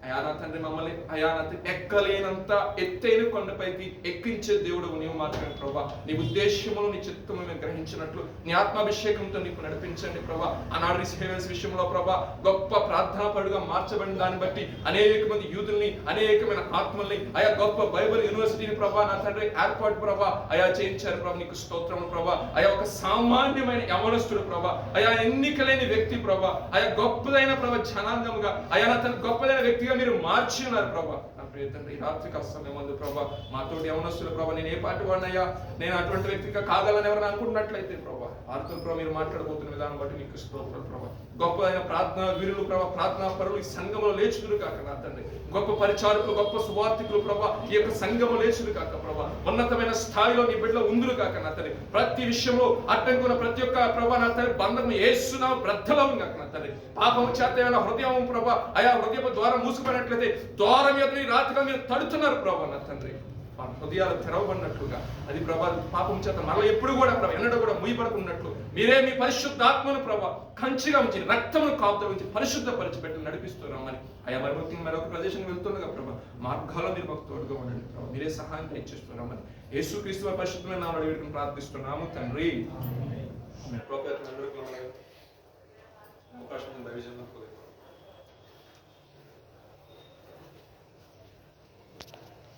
అయా నా తండ్రి మమ్మల్ని అయా నా ఎక్కలేనంత ఎత్తైన కొండపైకి ఎక్కించే దేవుడు నీవు మాత్రమే ప్రభా. నీ ఉద్దేశమును నీ చిత్తము మేము గ్రహించినట్లు నీ ఆత్మాభిషేకంతో నీకు నడిపించండి ప్రభా. ఆనాడు రిసీవర్స్ విషయంలో ప్రభా గొప్ప ప్రార్థనాపరుడుగా మార్చబడిన దాన్ని బట్టి అనేక మంది యూదుల్ని, అనేకమైన ఆత్మల్ని అయా గొప్ప బైబిల్ యూనివర్సిటీని ప్రభా నా తండ్రి ఏర్పాటు ప్రభా అయా చేయించారు ప్రభా. నీకు స్తోత్రము ప్రభా. అయా ఒక సామాన్యమైన యవనస్తుడు ప్రభా, అయా ఎన్నికలేని వ్యక్తి ప్రభా, అయా గొప్పదైన ప్రభా జనాంగముగా అయా నా తండ్రి గొప్పదైన వ్యక్తిగా మీరు మార్చి ఉన్నారు ప్రభా. నా ప్రియ తండ్రి రాత్రికాల సమయం ముందు ప్రభా మాతోటి యవనస్తులు ప్రభా, నేను ఏ పాటి వాడినయ్యా, నేను అటువంటి వ్యక్తిగా కాగలని ఎవరైనా అనుకున్నట్లయితే ప్రభా వారితో ప్రభా మీరు మాట్లాడబోతున్న విధానం బట్టి నీకు స్తోత్రం ప్రభా. గొప్పదైన ప్రార్థన వీరులు ప్రభా, ప్రార్థనా పరులు ఈ సంఘంలో లేచుదురు కాక నా తండ్రి, గొప్ప పరిచారకులు, గొప్ప సువార్థికులు ప్రభా ఈ యొక్క సంఘము లేచుడు కాక ప్రభా, ఉన్నతమైన స్థాయిలో నీ బిడ్డలో ఉందురు కాక నా తండ్రి. ప్రతి విషయంలో అడ్డంకున్న ప్రతి ఒక్క ప్రభా నా తండ్రి బంధం యేసునామమున బ్రద్దలము కాక నా తండ్రి. పాపము చేత ఏమైనా హృదయం ప్రభా అయా హృదయపు ద్వారం మూసుకుపోయినట్లయితే ద్వారం మీద నీ రాత్రిగా మీరు తడుతున్నారు ప్రభా నా తండ్రి. వాళ్ళ హృదయాలు తెరవబడినట్లుగా అది ప్రభా పాపం చేత మరల ఎప్పుడు కూడా ప్రభా ఎన్నడూ కూడా ముయ్యబడుకున్నట్లు మీరే మీ పరిశుద్ధ ఆత్మను ప్రభా కంచిగా ఉంచి, రక్తమును కాపుతూ ఉంచి పరిశుద్ధ పరిచిపెట్టి నడిపిస్తున్నామని అయా మరి ముఖ్యంగా మరొక ప్రదేశం వెళ్తుండగా ప్రభా మార్గాల్లో మీరు మాకు తోడుగా ఉండండి ప్రభా. మీరే సహాయం దయచేస్తున్నామని యేసుక్రీస్తు పరిశుద్ధమైన నామములో వేడుకొని ప్రార్థిస్తున్నాము తండ్రి. అవకాశం దైవజనులకు